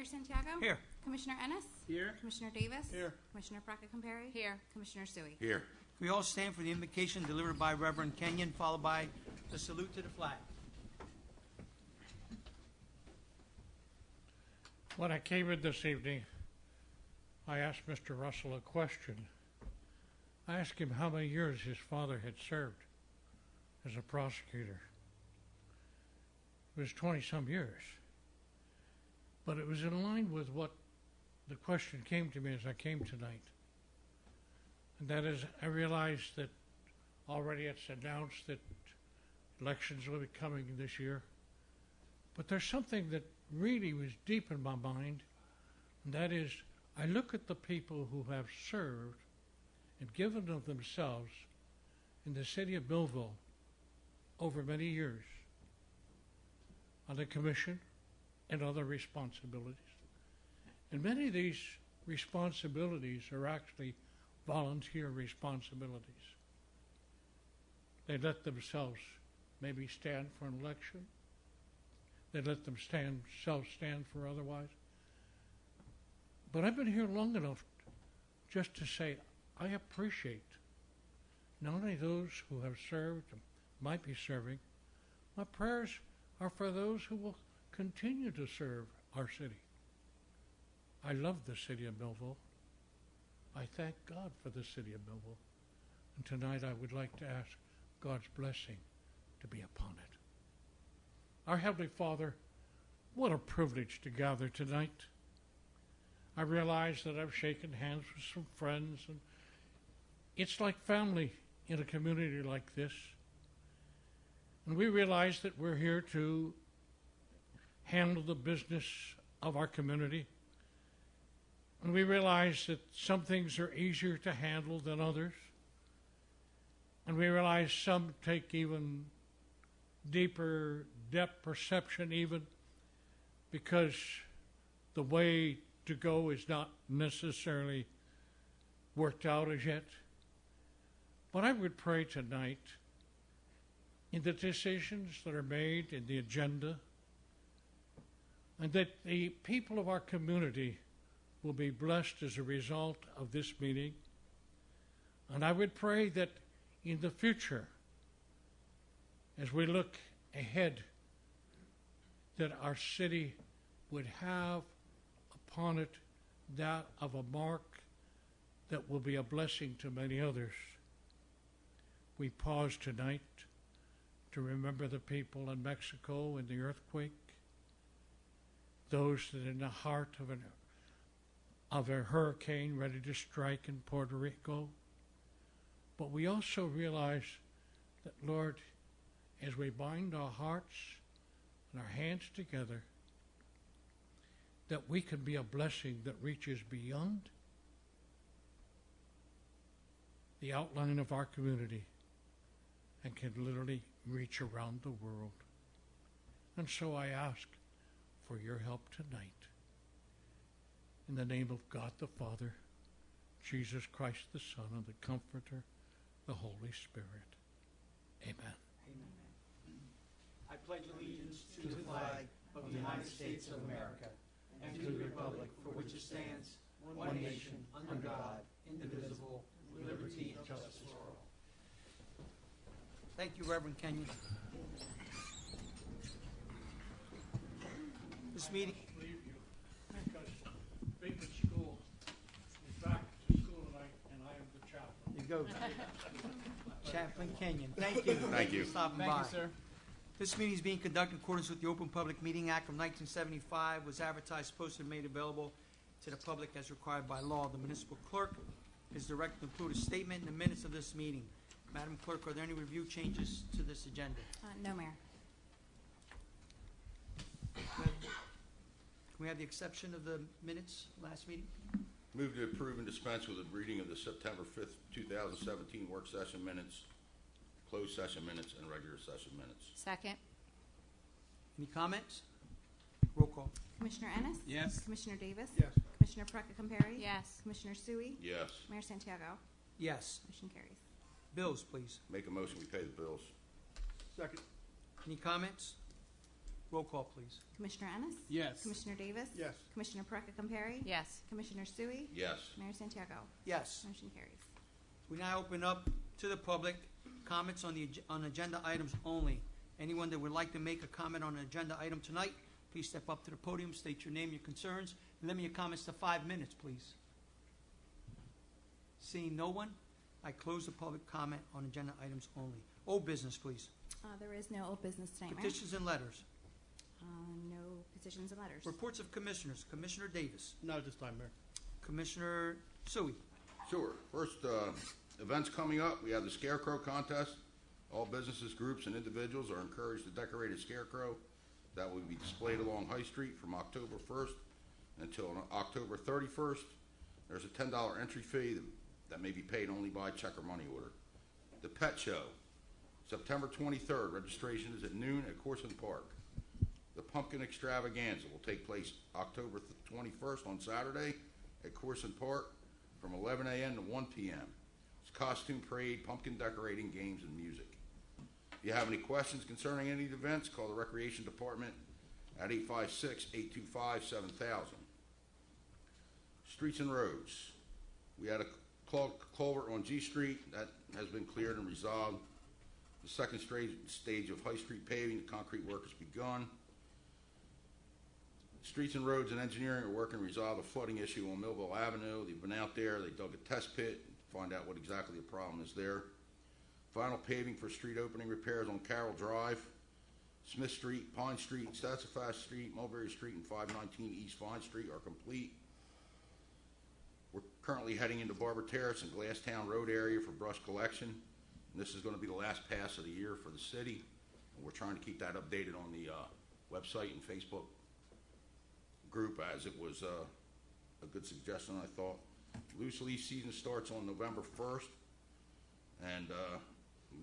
Mayor Santiago? Here. Commissioner Ennis? Here. Commissioner Davis? Here. Commissioner Brackett-Compare? Here. Commissioner Sui? Here. We all stand for the invocation delivered by Reverend Kenyon, followed by the salute to the flag. When I came in this evening, I asked Mr. Russell a question. I asked him how many years his father had served as a prosecutor. It was 20-some years. But it was in line with what the question came to me as I came tonight. And that is, I realized that already it's announced that elections will be coming this year. But there's something that really was deep in my mind, and that is, I look at the people who have served and given of themselves in the city of Millville over many years on the commission and other responsibilities. And many of these responsibilities are actually volunteer responsibilities. They let themselves maybe stand for an election. They let themselves stand for otherwise. But I've been here long enough just to say I appreciate not only those who have served and might be serving. My prayers are for those who will continue to serve our city. I love the city of Millville. I thank God for the city of Millville. And tonight I would like to ask God's blessing to be upon it. Our Heavenly Father, what a privilege to gather tonight. I realize that I've shaken hands with some friends, and it's like family in a community like this. And we realize that we're here to handle the business of our community. And we realize that some things are easier to handle than others. And we realize some take even deeper depth perception even because the way to go is not necessarily worked out as yet. But I would pray tonight in the decisions that are made in the agenda, and that the people of our community will be blessed as a result of this meeting. And I would pray that in the future, as we look ahead, that our city would have upon it that of a mark that will be a blessing to many others. We pause tonight to remember the people in Mexico in the earthquake, those that are in the heart of a hurricane ready to strike in Puerto Rico. But we also realize that, Lord, as we bind our hearts and our hands together, that we can be a blessing that reaches beyond the outline of our community and can literally reach around the world. And so I ask for your help tonight. In the name of God the Father, Jesus Christ the Son, and the Comforter, the Holy Spirit. Amen. Amen. I pledge allegiance to the flag of the United States of America and to the republic for which it stands, one nation, under God, indivisible, with liberty and justice for all. Thank you, Reverend Kenyon. This meeting... Because Bateman School is back to school tonight, and I am the chaplain. You go. Chaplain Kenyon. Thank you. Thank you. For stopping by. Thank you, sir. This meeting is being conducted in accordance with the Open Public Meeting Act of 1975, was advertised, posted, and made available to the public as required by law. The municipal clerk is directed to include a statement in the minutes of this meeting. Madam Clerk, are there any review changes to this agenda? No, Mayor. Can we have the exception of the minutes last meeting? Move to approve and dispense with the reading of the September 5th, 2017 work session minutes, closed session minutes, and regular session minutes. Second. Any comments? Roll call. Commissioner Ennis? Yes. Commissioner Davis? Yes. Commissioner Brackett-Compare? Yes. Commissioner Sui? Yes. Mayor Santiago? Yes. Motion carries. Bills, please. Make a motion we pay the bills. Second. Any comments? Roll call, please. Commissioner Ennis? Yes. Commissioner Davis? Yes. Commissioner Perecca Compari? Yes. Commissioner Sui? Yes. Mayor Santiago? Yes. Motion carries. We now open up to the public comments on agenda items only. Anyone that would like to make a comment on an agenda item tonight, please step up to the podium, state your name, your concerns, and limit your comments to 5 minutes, please. Seeing no one, I close the public comment on agenda items only. Old business, please. There is no old business tonight, Mayor. Petitions and letters. No petitions and letters. Reports of commissioners. Commissioner Davis. No, this time, Mayor. Commissioner Sui. Sure. First, events coming up, we have the Scarecrow Contest. All businesses, groups, and individuals are encouraged to decorate a scarecrow that will be displayed along High Street from October 1st until October 31st. There's a $10 entry fee that may be paid only by check or money order. The Pet Show, September 23rd. Registration is at noon at Corson Park. The Pumpkin Extravaganza will take place October 21st on Saturday at Corson Park from 11 a.m. to 1 p.m. It's costume parade, pumpkin decorating, games, and music. If you have any questions concerning any of the events, call the Recreation Department at 856-825-7000. Streets and roads. We had a culvert on G Street that has been cleared and resolved. The second stage of High Street paving, the concrete work has begun. Streets and Roads and Engineering are working to resolve a flooding issue on Millville Avenue. They've been out there, they dug a test pit, to find out what exactly the problem is there. Final paving for street opening repairs on Carroll Drive, Smith Street, Pine Street, Sassafras Street, Mulberry Street, and 519 East Vine Street are complete. We're currently heading into Barber Terrace and Glasstown Road area for brush collection. And this is going to be the last pass of the year for the city. And we're trying to keep that updated on the website and Facebook group, as it was a good suggestion, I thought. Loose leaf season starts on November 1st. And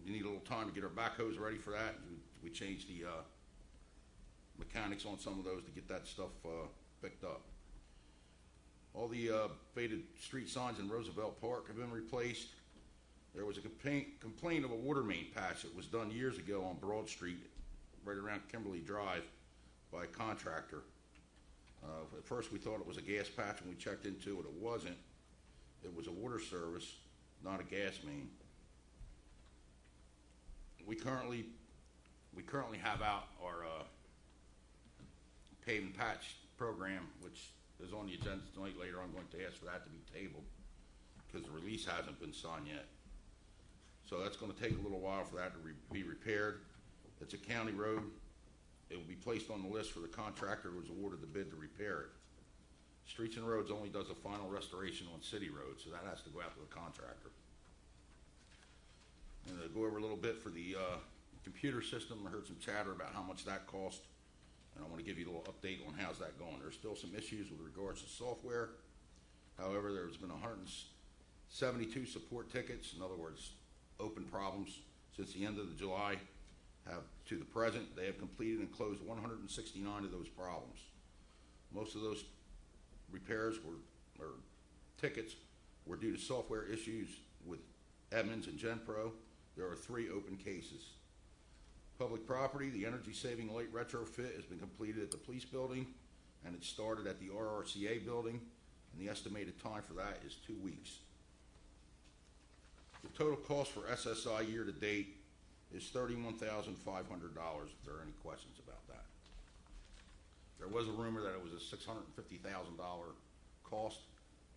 we need a little time to get our backhoes ready for that. We changed the mechanics on some of those to get that stuff picked up. All the faded street signs in Roosevelt Park have been replaced. There was a complaint of a water main patch that was done years ago on Broad Street, right around Kimberly Drive, by a contractor. At first we thought it was a gas patch, and we checked into it. It wasn't. It was a water service, not a gas main. We currently have out our pave and patch program, which is on the agenda tonight. Later, I'm going to ask for that to be tabled because the release hasn't been signed yet. So that's going to take a little while for that to be repaired. It's a county road. It will be placed on the list for the contractor who was awarded the bid to repair it. Streets and Roads only does a final restoration on city roads, so that has to go out to the contractor. And to go over a little bit for the computer system, I heard some chatter about how much that cost, and I want to give you a little update on how's that going. There's still some issues with regards to software. However, there's been 172 support tickets, in other words, open problems, since the end of July to the present. They have completed and closed 169 of those problems. Most of those repairs or tickets were due to software issues with Edmunds and GenPro. There are 3 open cases. Public property, the energy saving light retrofit has been completed at the police building, and it started at the RRCA building, and the estimated time for that is 2 weeks. The total cost for SSI year to date is $31,500, if there are any questions about that. There was a rumor that it was a $650,000 cost.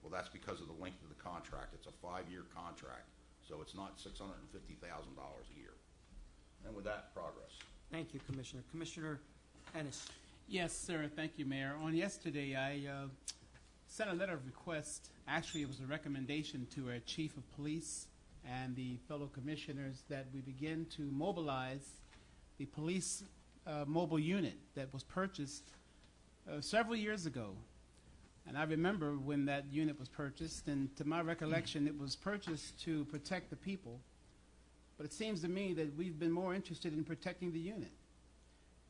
Well, that's because of the length of the contract. It's a 5-year contract, so it's not $650,000 a year. And with that, progress. Thank you, Commissioner. Commissioner Ennis. Yes, sir. Thank you, Mayor. On yesterday, I sent a letter of request. Actually, it was a recommendation to our Chief of Police and the fellow commissioners that we begin to mobilize the police mobile unit that was purchased several years ago. And I remember when that unit was purchased, and to my recollection, it was purchased to protect the people. But it seems to me that we've been more interested in protecting the unit.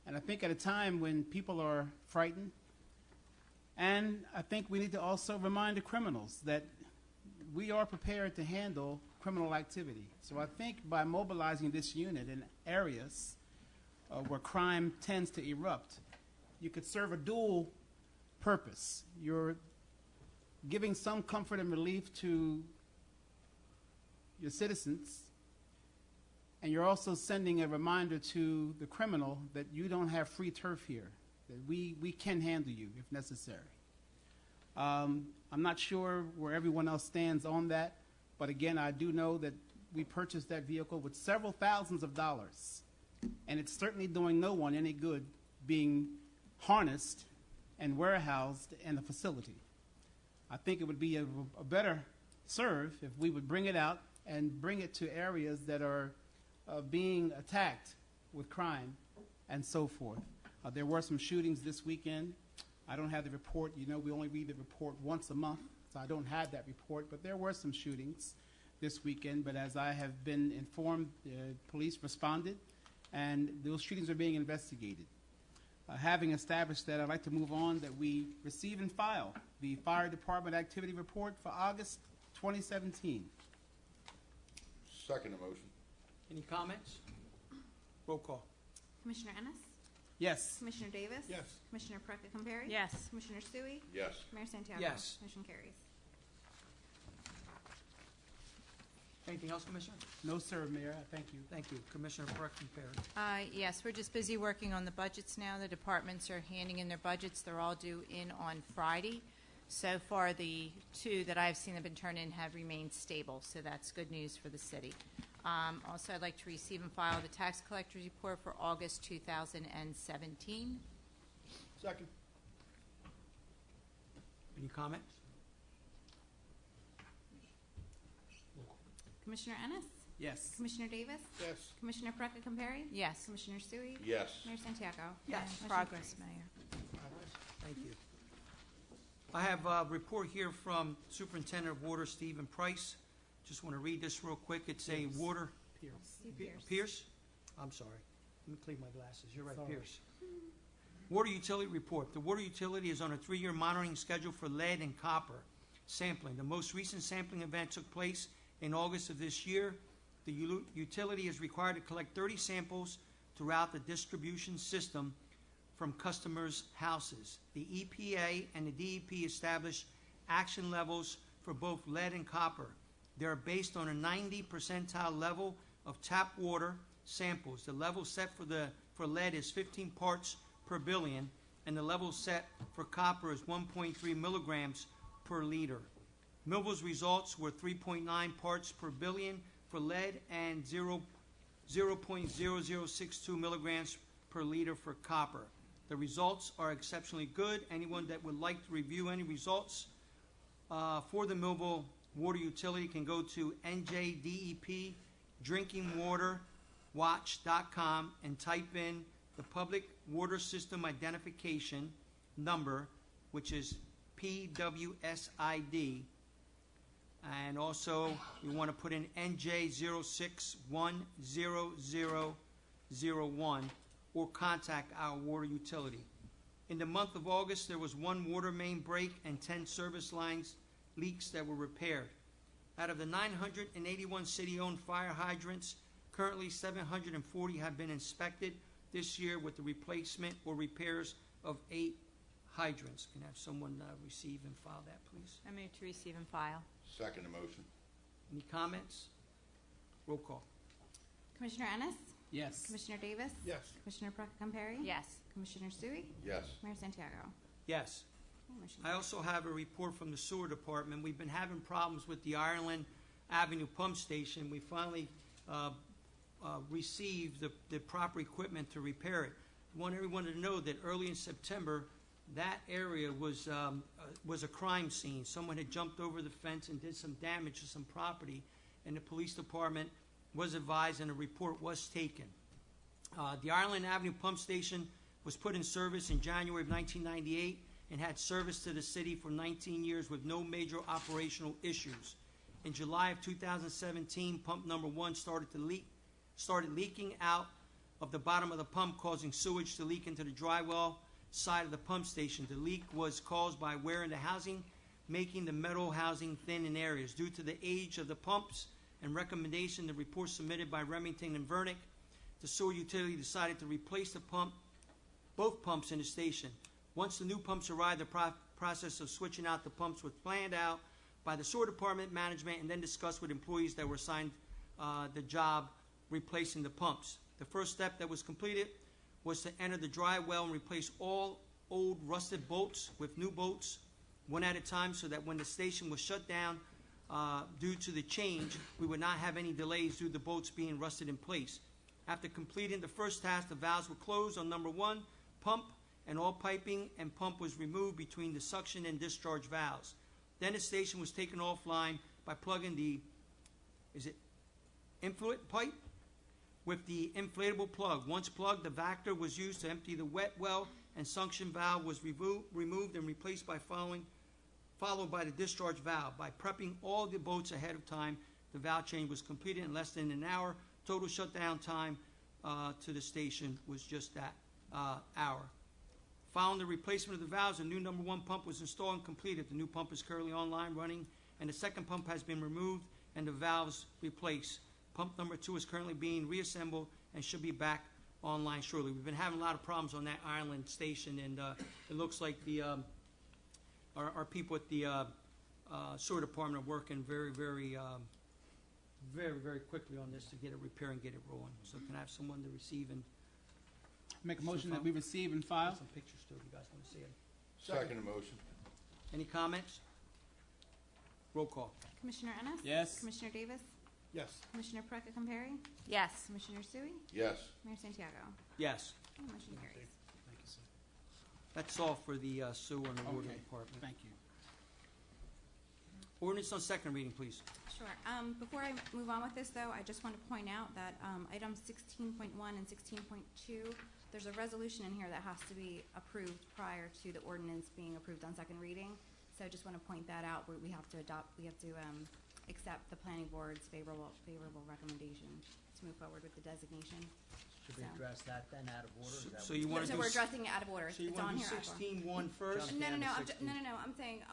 And I think at a time when people are frightened, and I think we need to also remind the criminals that we are prepared to handle criminal activity. So I think by mobilizing this unit in areas where crime tends to erupt, you could serve a dual purpose. You're giving some comfort and relief to your citizens, and you're also sending a reminder to the criminal that you don't have free turf here, that we can handle you if necessary. I'm not sure where everyone else stands on that, but again, I do know that we purchased that vehicle with several thousands of dollars, and it's certainly doing no one any good being harnessed and warehoused in a facility. I think it would be a better serve if we would bring it out and bring it to areas that are being attacked with crime and so forth. There were some shootings this weekend. I don't have the report. You know, we only read the report once a month, so I don't have that report. But there were some shootings this weekend. But as I have been informed, police responded, and those shootings are being investigated. Having established that, I'd like to move on that we receive and file the Fire Department Activity Report for August 2017. Second motion. Any comments? Roll call. Commissioner Ennis? Yes. Commissioner Davis? Yes. Commissioner Perecca-Compare? Yes. Commissioner Sui? Yes. Mayor Santiago? Yes. Motion carries. Anything else, Commissioner? No, sir, Mayor. Thank you. Thank you. Commissioner Perecka-Compare. Yes, we're just busy working on the budgets now. The departments are handing in their budgets. They're all due in on Friday. So far, the two that I've seen have been turned in have remained stable, so that's good news for the city. Also, I'd like to receive and file the tax collector's report for August 2017. Second. Any comments? Commissioner Ennis? Yes. Commissioner Davis? Yes. Commissioner Perecca-Compare? Yes. Commissioner Sui? Yes. Mayor Santiago? Yes. Motion Progress, carries. Mayor. Thank you. I have a report here from Superintendent of Water, Stephen Price. Just want to read this real quick. It's a water... Steve Pierce. Pierce? I'm sorry. Let me clean my glasses. You're right, Sorry. Pierce. Water utility report. The water utility is on a 3-year monitoring schedule for lead and copper sampling. The most recent sampling event took place in August of this year. The utility is required to collect 30 samples throughout the distribution system from customers' houses. The EPA and the DEP established action levels for both lead and copper. They are based on a 90 percentile level of tap water samples. The level set for lead is 15 parts per billion, and the level set for copper is 1.3 milligrams per liter. Millville's results were 3.9 parts per billion for lead and 0.0062 milligrams per liter for copper. The results are exceptionally good. Anyone that would like to review any results for the Millville water utility can go to NJDEP drinkingwaterwatch.com and type in the Public Water System Identification Number, which is PWSID. And also, you want to put in NJ0610001 or contact our water utility. In the month of August, there was 1 water main break and 10 service lines leaks that were repaired. Out of the 981 city-owned fire hydrants, currently 740 have been inspected this year with the replacement or repairs of 8 hydrants. Can I have someone receive and file that, please? I move to receive and file. Second motion. Any comments? Roll call. Commissioner Ennis? Yes. Commissioner Davis? Yes. Commissioner Perecca-Compare? Yes. Commissioner Sui? Yes. Mayor Santiago? Yes. Motion I also have a report from the sewer department. We've been having problems with the Ireland Avenue pump station. We finally received the proper equipment to repair it. I want everyone to know that early in September, that area was a crime scene. Someone had jumped over the fence and did some damage to some property, and the police department was advised and a report was taken. The Ireland Avenue pump station was put in service in January of 1998 and had service to the city for 19 years with no major operational issues. In July of 2017, pump number 1 started leaking out of the bottom of the pump, causing sewage to leak into the dry well side of the pump station. The leak was caused by wear in the housing, making the metal housing thin in areas. Due to the age of the pumps and recommendation, the report submitted by Remington and Vernick, the sewer utility decided to replace both pumps in the station. Once the new pumps arrived, the process of switching out the pumps was planned out by the sewer department management and then discussed with employees that were assigned the job replacing the pumps. The first step that was completed was to enter the dry well and replace all old rusted bolts with new bolts, one at a time, so that when the station was shut down due to the change, we would not have any delays due to the bolts being rusted in place. After completing the first task, the valves were closed on number 1 pump, and all piping and pump was removed between the suction and discharge valves. Then the station was taken offline by plugging the, influent pipe with the inflatable plug. Once plugged, the vector was used to empty the wet well, and suction valve was removed and replaced by followed by the discharge valve. By prepping all the bolts ahead of time, the valve change was completed in less than an hour. Total shutdown time to the station was just that hour. Following the replacement of the valves, a new number 1 pump was installed and completed. The new pump is currently online running, and the second pump has been removed and the valves replaced. Pump number 2 is currently being reassembled and should be back online shortly. We've been having a lot of problems on that island station, and it looks like the our people at the sewer department are working very quickly on this to get it repaired and get it rolling. So can I have someone to receive and Make a motion that we receive and file. some pictures too, if you guys want to see it? Second motion. Any comments? Roll call. Commissioner Ennis? Yes. Commissioner Davis? Yes. Commissioner Perecca Compari? Yes. Commissioner Sui? Yes. Mayor Santiago? Yes. Okay, motion carries. Thank you, sir. That's all for the sewer and the water Okay. department. Thank you. Ordinance on second reading, please. Sure. Before I move on with this, though, I just want to point out that items 16.1 and 16.2, there's a resolution in here that has to be approved prior to the ordinance being approved on second reading. So I just want to point that out. We have to accept the planning board's favorable recommendation to move forward with the designation. Should we So- address that then out of order? Is that So what- you want to So do, we're addressing it out of order. so you It's want on to do here. out of order. 16-1 first? Jump down to 16. No. I'm saying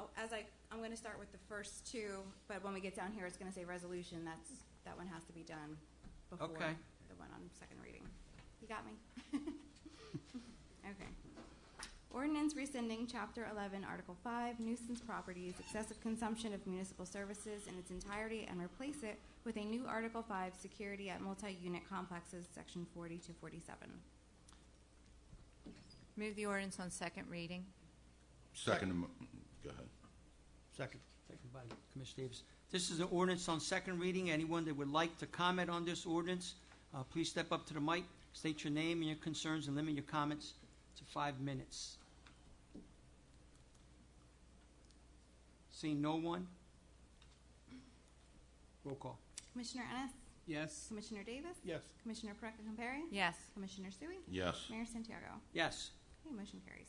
I'm going to start with the first two, but when we get down here, it's going to say resolution. That one has to be done before Okay. the one on second reading. You got me? Okay. Ordinance rescinding Chapter 11, Article 5, nuisance properties, excessive consumption of municipal services in its entirety, and replace it with a new Article 5, security at multi-unit complexes, Section 40 to 47. Move the ordinance on second reading. Second, go ahead. Second. Second by Commissioner Davis. This is an ordinance on second reading. Anyone that would like to comment on this ordinance, please step up to the mic, state your name and your concerns, and limit your comments to 5 minutes. Seeing no one, roll call. Commissioner Ennis? Yes. Commissioner Davis? Yes. Commissioner Perecca Compari? Yes. Commissioner Sui? Yes. Mayor Santiago? Yes. Okay, motion carries.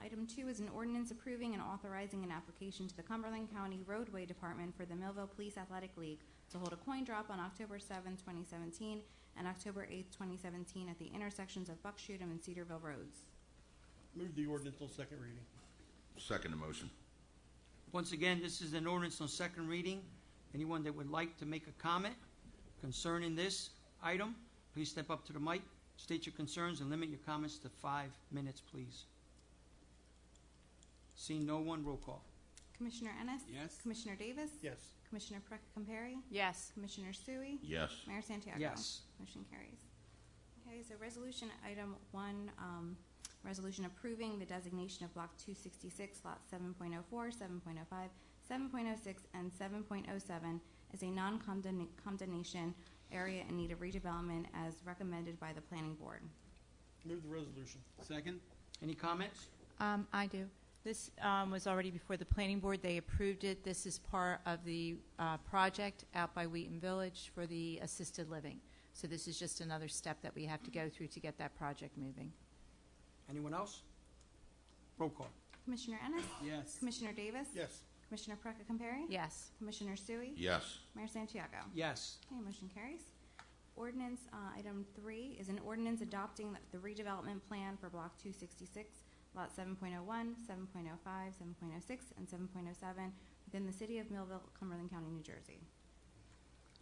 Item 2 is an ordinance approving and authorizing an application to the Cumberland County Roadway Department for the Millville Police Athletic League to hold a coin drop on October 7, 2017 and October 8, 2017 at the intersections of Buckshootum and Cedarville Roads. Move the ordinance on second reading. Second motion. Once again, this is an ordinance on second reading. Anyone that would like to make a comment concerning this item, please step up to the mic, state your concerns, and limit your comments to 5 minutes, please. Seeing no one, roll call. Commissioner Ennis? Yes. Commissioner Davis? Yes. Commissioner Perecca Compari? Yes. Commissioner Sui? Yes. Mayor Santiago? Yes. Motion carries. Okay, so resolution item 1, resolution approving the designation of block 266, lot 7.04, 7.05, 7.06, and 7.07 as a non-condemnation area in need of redevelopment as recommended by the planning board. Move the resolution. Second. Any comments? I do. This was already before the planning board. They approved it. This is part of the project out by Wheaton Village for the assisted living. So this is just another step that we have to go through to get that project moving. Anyone else? Roll call. Commissioner Ennis? Yes. Commissioner Davis? Yes. Commissioner Perecca Compari? Yes. Commissioner Sui? Yes. Mayor Santiago? Yes. Okay, motion carries. Ordinance, item 3 is an ordinance adopting the redevelopment plan for block 266, lot 7.01, 7.05, 7.06, and 7.07 within the city of Millville, Cumberland County, New Jersey.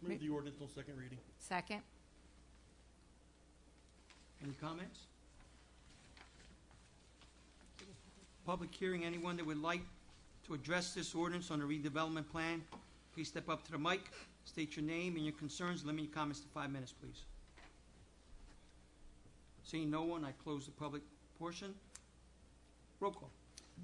Move the ordinance on second reading. Second. Any comments? Public hearing, anyone that would like to address this ordinance on the redevelopment plan, please step up to the mic, state your name and your concerns, limit your comments to 5 minutes, please. Seeing no one, I close the public portion. Roll call.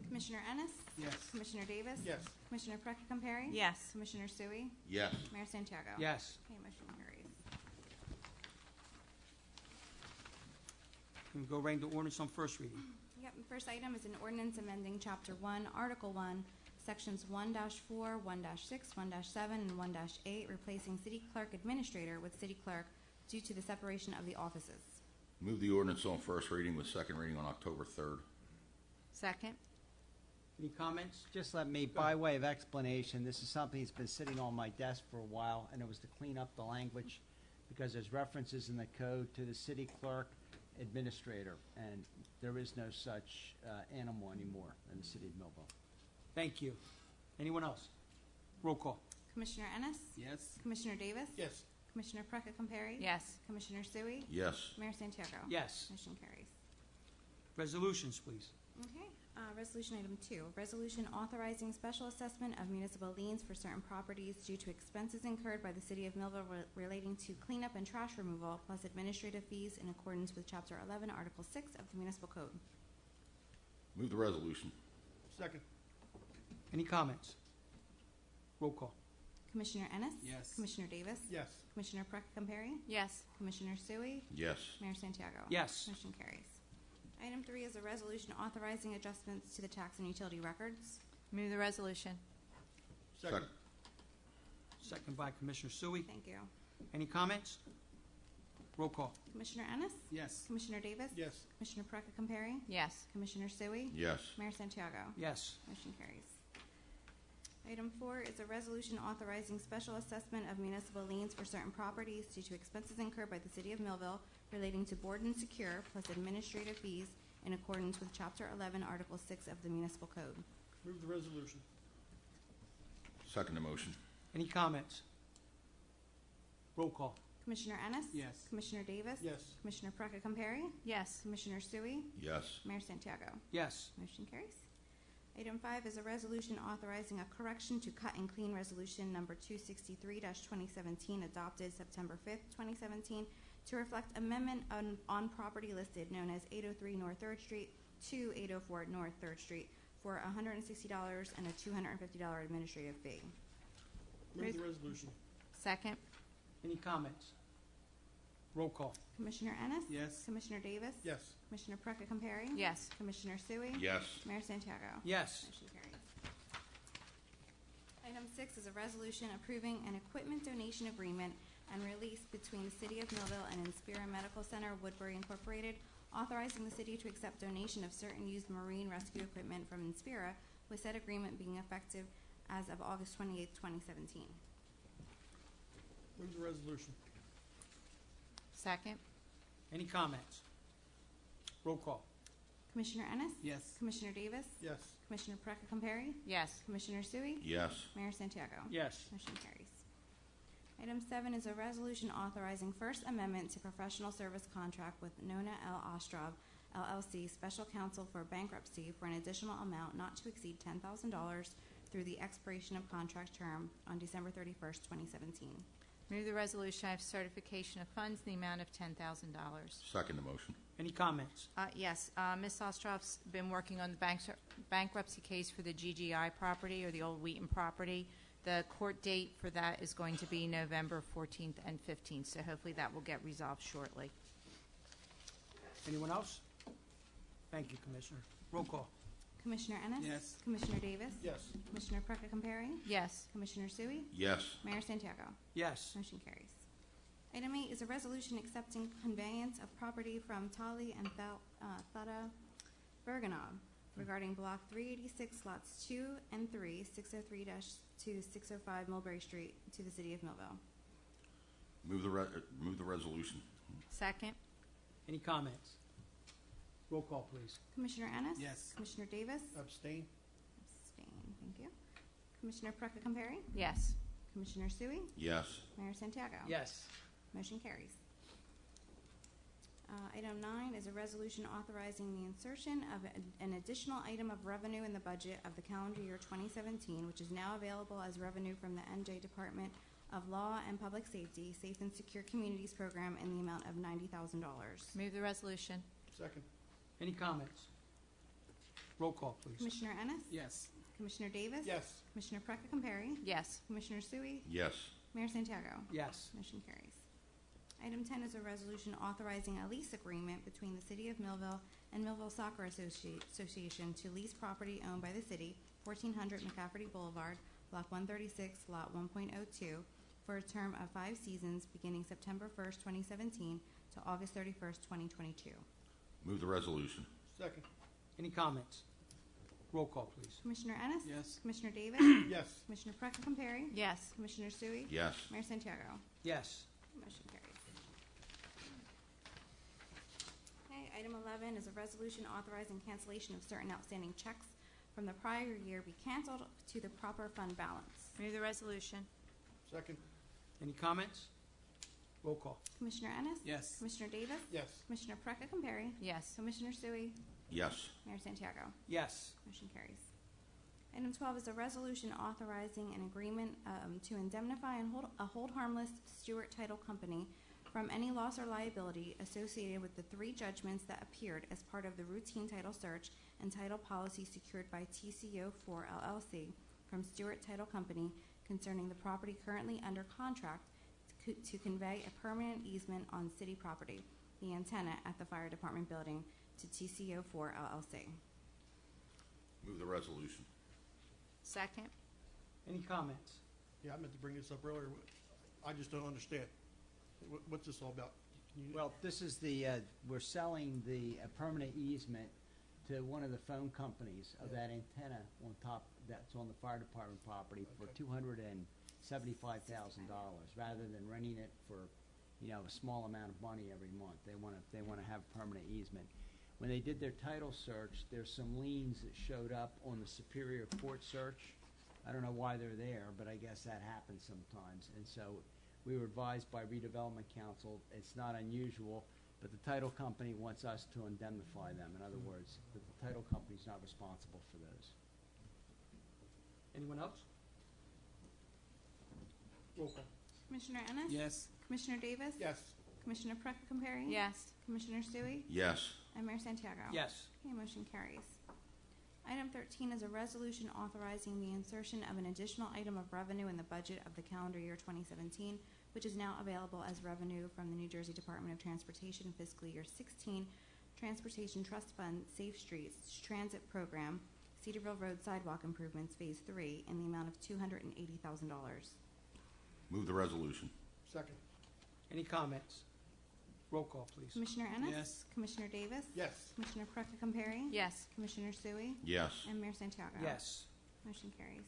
Commissioner Ennis? Yes. Commissioner Davis? Yes. Commissioner Perkins-Compary? Yes. Commissioner Sui? Yes. Mayor Santiago? Yes. Okay, motion carries. Can we go right into ordinance on first reading? Yep, the first item is an ordinance amending Chapter 1, Article 1, Sections 1-4, 1-6, 1-7, and 1-8, replacing City Clerk Administrator with City Clerk due to the separation of the offices. Move the ordinance on first reading with second reading on October 3rd. Second. Any comments? Just let me, by way of explanation, this is something that's been sitting on my desk for a while, and it was to clean up the language, because there's references in the code to the city clerk administrator, and there is no such animal anymore in the city of Millville. Thank you. Anyone else? Roll call. Commissioner Ennis? Yes. Commissioner Davis? Yes. Commissioner Perkins-Compary? Yes. Commissioner Sui? Yes. Mayor Santiago? Yes. Motion carries. Resolutions, please. Okay, resolution item 2, resolution authorizing special assessment of municipal liens for certain properties due to expenses incurred by the city of Millville relating to cleanup and trash removal, plus administrative fees in accordance with Chapter 11, Article 6 of the Municipal Code. Move the resolution. Second. Any comments? Roll call. Commissioner Ennis? Yes. Commissioner Davis? Yes. Commissioner Perkins-Compary? Yes. Commissioner Sui? Yes. Mayor Santiago? Yes. Motion carries. Item 3 is a resolution authorizing adjustments to the tax and utility records. Move the resolution. Second. Second by Commissioner Sui. Thank you. Any comments? Roll call. Commissioner Ennis? Yes. Commissioner Davis? Yes. Commissioner Perkins-Compary? Yes. Commissioner Sui? Yes. Mayor Santiago? Yes. Motion carries. Item 4 is a resolution authorizing special assessment of municipal liens for certain properties due to expenses incurred by the city of Millville relating to board and secure, plus administrative fees in accordance with Chapter 11, Article 6 of the Municipal Code. Move the resolution. Second the motion. Any comments? Roll call. Commissioner Ennis? Yes. Commissioner Davis? Yes. Commissioner Perkins-Compary? Yes. Commissioner Sui? Yes. Mayor Santiago? Yes. Motion carries. Item 5 is a resolution authorizing a correction to cut and clean resolution number 263-2017 adopted September 5th, 2017 to reflect amendment on property listed known as 803 North 3rd Street to 804 North 3rd Street for $160 and a $250 administrative fee. Move the resolution. Second. Any comments? Roll call. Commissioner Ennis? Yes. Commissioner Davis? Yes. Commissioner Perkins-Compary? Yes. Commissioner Sui? Yes. Mayor Santiago? Yes. Motion carries. Item 6 is a resolution approving an equipment donation agreement and release between the City of Millville and Inspira Medical Center, Woodbury Incorporated, authorizing the city to accept donation of certain used marine rescue equipment from Inspira, with said agreement being effective as of August 28, 2017. Move the resolution. Second. Any comments? Roll call. Commissioner Ennis? Yes. Commissioner Davis? Yes. Commissioner Perkins-Compary? Yes. Commissioner Sui? Yes. Mayor Santiago? Yes. Motion carries. Item 7 is a resolution authorizing first amendment to professional service contract with Nona L. Ostrov, LLC, Special Counsel for Bankruptcy for an additional amount not to exceed $10,000 through the expiration of contract term on December 31st, 2017. Move the resolution. I have certification of funds in the amount of $10,000. Second the motion. Any comments? Yes. Ms. Ostrov's been working on the bankruptcy case for the GGI property, or the old Wheaton property. The court date for that is going to be November 14th and 15th, so hopefully that will get resolved shortly. Anyone else? Thank you, Commissioner. Roll call. Commissioner Ennis? Yes. Commissioner Davis? Yes. Commissioner Perkins-Compary? Yes. Commissioner Sui? Yes. Mayor Santiago? Yes. Motion carries. Item 8 is a resolution accepting conveyance of property from Tali and Thada Bergenov regarding Block 386, Lots 2 and 3, 603 to 605 Mulberry Street to the City of Millville. Move the resolution. Second. Any comments? Roll call, please. Commissioner Ennis? Yes. Commissioner Davis? Abstain. Abstain. Thank you. Commissioner Perkins-Compary? Yes. Commissioner Sui? Yes. Mayor Santiago? Yes. Motion carries. Item 9 is a resolution authorizing the insertion of an additional item of revenue in the budget of the calendar year 2017, which is now available as revenue from the NJ Department of Law and Public Safety Safe and Secure Communities Program in the amount of $90,000. Move the resolution. Second. Any comments? Roll call, please. Commissioner Ennis? Yes. Commissioner Davis? Yes. Commissioner Perry? Yes. Commissioner Sui? Yes. Mayor Santiago? Yes. Motion carries. Item 10 is a resolution authorizing a lease agreement between the City of Millville and Millville Soccer Association to lease property owned by the city, 1400 McCafferty Boulevard, Block 136, Lot 1.02, for a term of 5 seasons beginning September 1st, 2017 to August 31st, 2022. Move the resolution. Second. Any comments? Roll call, please. Commissioner Ennis? Yes. Commissioner Davis? Yes. Commissioner Perry? Yes. Commissioner Sui? Yes. Mayor Santiago? Yes. Motion carries. Okay, item 11 is a resolution authorizing cancellation of certain outstanding checks from the prior year be canceled to the proper fund balance. Move the resolution. Second. Any comments? Roll call. Commissioner Ennis? Yes. Commissioner Davis? Yes. Commissioner Perry? Yes. Commissioner Sui? Yes. Mayor Santiago? Yes. Motion carries. Item 12 is a resolution authorizing an agreement to indemnify and hold harmless Stewart Title Company from any loss or liability associated with the 3 judgments that appeared as part of the routine title search and title policy secured by TCO4 LLC from Stewart Title Company concerning the property currently under contract to convey a permanent easement on city property, the antenna at the fire department building, to TCO4 LLC. Move the resolution. Second. Any comments? Yeah, I meant to bring this up earlier. I just don't understand. What's this all about? Can you- Well, this is the, we're selling the permanent easement to one of the phone companies of that antenna on top, that's on the fire department property for Okay. $275,000, rather than renting it for, a small amount of money every month. They want to have permanent easement. When they did their title search, there's some liens that showed up on the Superior Court search. I don't know why they're there, but I guess that happens sometimes. And so we were advised by Redevelopment Council, it's not unusual, but the title company wants us to indemnify them. In other words, that the title company's not responsible for those. Anyone else? Roll call. Commissioner Ennis? Yes. Commissioner Davis? Yes. Commissioner Perry? Yes. Commissioner Sui? Yes. And Mayor Santiago? Yes. Okay, motion carries. Item 13 is a resolution authorizing the insertion of an additional item of revenue in the budget of the calendar year 2017, which is now available as revenue from the New Jersey Department of Transportation fiscal year 16 Transportation Trust Fund Safe Streets Transit Program, Cedarville Road Sidewalk Improvements Phase 3 in the amount of $280,000. Move the resolution. Second. Any comments? Roll call, please. Commissioner Ennis? Yes. Commissioner Davis? Yes. Commissioner Perry? Yes. Commissioner Sui? Yes. And Mayor Santiago? Yes. Motion carries.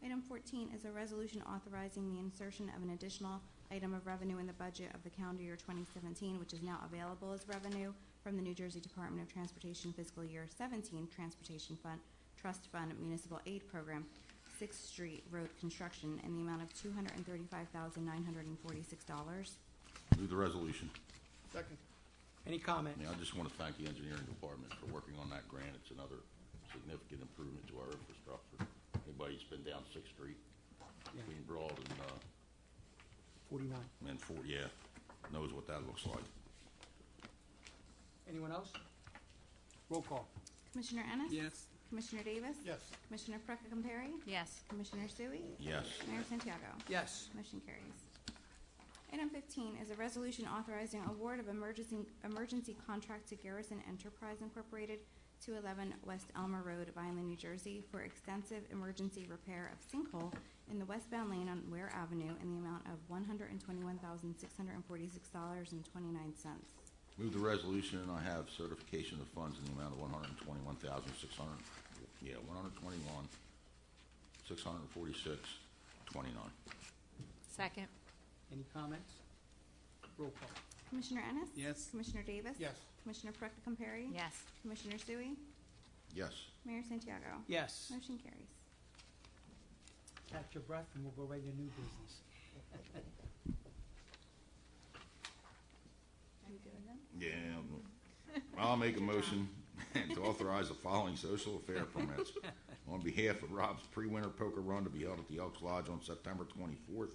Item 14 is a resolution authorizing the insertion of an additional item of revenue in the budget of the calendar year 2017, which is now available as revenue from the New Jersey Department of Transportation fiscal year 17 Transportation Fund Trust Fund Municipal Aid Program, 6th Street Road Construction in the amount of $235,946. Move the resolution. Second. Any comment? Yeah, I just want to thank the engineering department for working on that grant. It's another significant improvement to our infrastructure. Anybody who's been down 6th Street, between Broad and 49. Fort, yeah, knows what that looks like. Anyone else? Roll call. Commissioner Ennis? Yes. Commissioner Davis? Yes. Commissioner Perry? Yes. Commissioner Sui? Yes. Mayor Santiago? Yes. Motion carries. Item 15 is a resolution authorizing award of emergency contract to Garrison Enterprise Incorporated, 211 West Elmer Road, Vineland, New Jersey, for extensive emergency repair of sinkhole in the westbound lane on Ware Avenue in the amount of $121,646.29. Move the resolution, and I have certification of funds in the amount of $121,600. Yeah, $121,646.29. Second. Any comments? Roll call. Commissioner Ennis? Yes. Commissioner Davis? Yes. Commissioner Perry? Yes. Commissioner Sui? Yes. Mayor Santiago? Yes. Motion carries. Catch your breath and we'll go right to new business. Yeah, I'll make a motion to authorize the following social affair permits. On behalf of Rob's pre-winter poker run to be held at the Elks Lodge on September 24th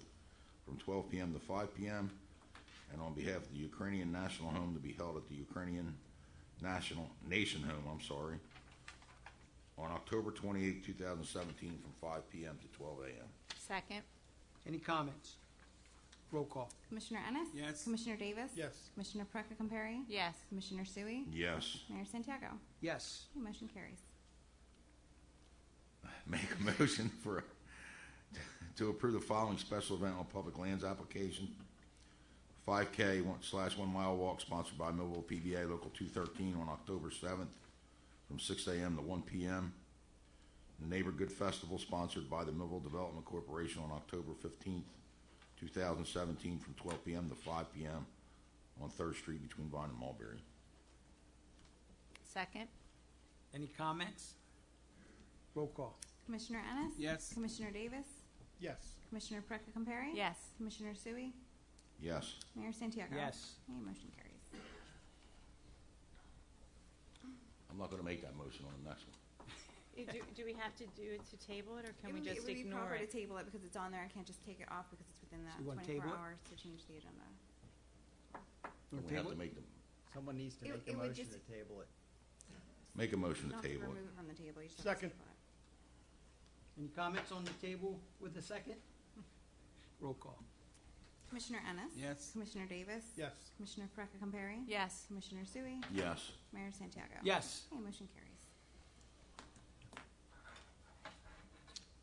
from 12 p.m. to 5 p.m. And on behalf of the Ukrainian National Home to be held at the Ukrainian Nation Home, on October 28, 2017 from 5 p.m. to 12 a.m. Second. Any comments? Roll call. Commissioner Ennis? Yes. Commissioner Davis? Yes. Commissioner Petracca? Yes. Commissioner Sui? Yes. Mayor Santiago? Yes. Okay, motion carries. Make a motion to approve the following special event on public lands application. 5K /1 mile walk sponsored by Millville PBA Local 213 on October 7th from 6 a.m. to 1 p.m. The Neighbor Good Festival sponsored by the Millville Development Corporation on October 15th, 2017 from 12 p.m. to 5 p.m. on 3rd Street between Vine and Mulberry. Second. Any comments? Roll call. Commissioner Ennis? Yes. Commissioner Davis? Yes. Commissioner Petracca? Yes. Commissioner Sui? Yes. Mayor Santiago? Yes. Okay, motion carries. I'm not going to make that motion on the next one. Do we have to do it to table it, or can we just It would be ignore proper to it? table it because it's on there. I can't just take it off because it's within So you wanna that 24 table it? hours to change the agenda. We have to make them. Someone needs to It- make it a would motion just- to table it. Make a motion You to don't have to table remove it. it from the table. You just have to Second. table it. Any comments on the table with a second? Roll call. Commissioner Ennis? Yes. Commissioner Davis? Yes. Commissioner Petracca? Yes. Commissioner Sui? Yes. Mayor Santiago? Yes. Okay, motion carries.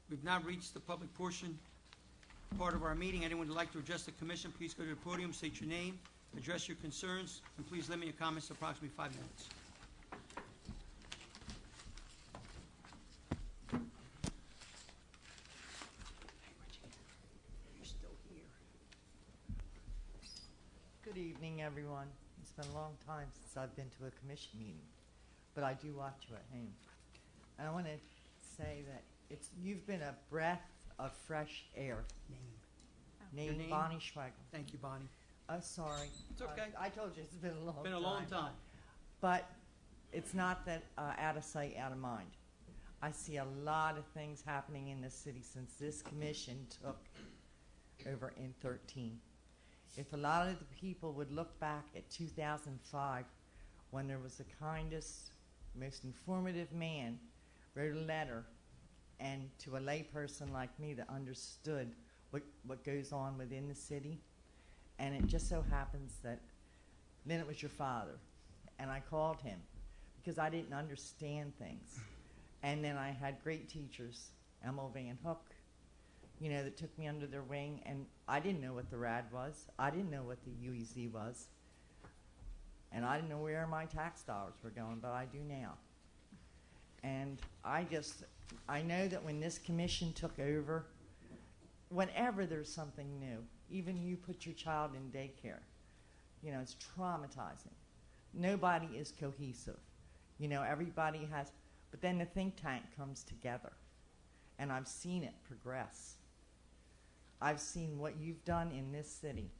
We've now reached the public portion part of our meeting. Anyone who'd like to address the commission, please go to the podium, state your name, address your concerns, and please limit your comments to approximately 5 minutes. You're still here. Good evening, everyone. It's been a long time since I've been to a commission meeting, but I do watch you at home. And I want to say that you've been a breath of fresh air. Your name? Bonnie Schweigel. Thank you, Bonnie. I'm sorry. It's okay. I told you it's been a long time. Been a long time. But it's not that out of sight, out of mind. I see a lot of things happening in this city since this commission took over in 13. If a lot of the people would look back at 2005, when there was the kindest, most informative man, wrote a letter, and to a layperson like me that understood what goes on within the city, and it just so happens that then it was your father, and I called him because I didn't understand things. And then I had great teachers, Emil Van Hook, you know, that took me under their wing, and I didn't know what the RAD was. I didn't know what the UEZ was. And I didn't know where my tax dollars were going, but I do now. And I know that when this commission took over, whenever there's something new, even you put your child in daycare, you know, it's traumatizing. Nobody is cohesive. You know, everybody has, but then the think tank comes together. And I've seen it progress. I've seen what you've done in this city